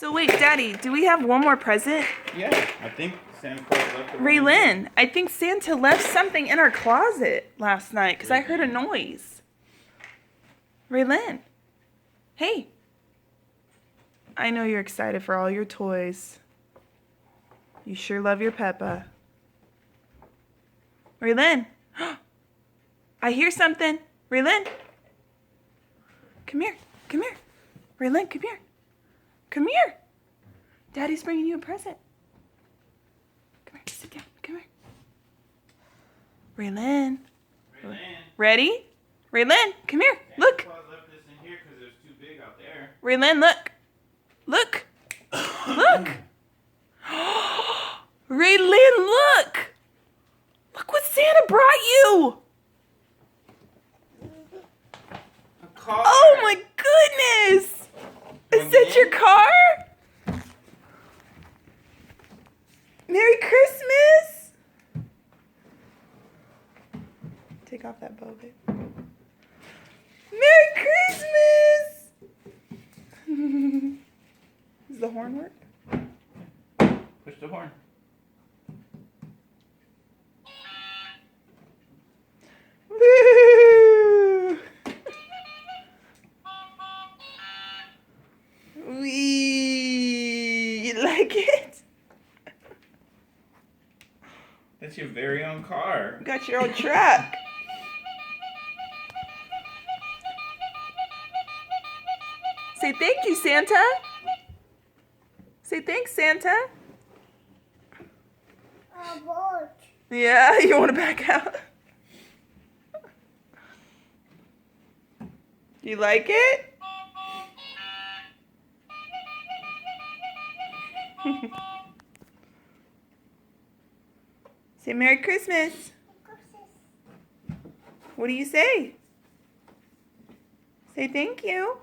So wait, Daddy, do we have one more present? Yeah, I think Santa Claus left the Raylin, I think Santa left something in our closet last night because I heard a noise. Raylin, hey. I know you're excited for all your toys. You sure love your Peppa. Raylin, I hear something. Raylin, come here, come here. Raylin, come here. Come here. Daddy's bringing you a present. Come here, sit down. Come here. Raylin. Raylin. Ready? Raylin, come here. Look. Santa Claus left this in here because it was too big out there. Raylin, look. Look. Look. Raylin, look. Look what Santa brought you. A car. Oh my goodness. Is that your car? Merry Christmas. Take off that bow, babe. Merry Christmas. Does the horn work? Push the horn. Woo! Wee! You like it? That's your very own car. You got your own truck. Say thank you, Santa. Say thanks, Santa. Yeah, you want to back out? You like it? Say Merry Christmas. What do you say? Say thank you.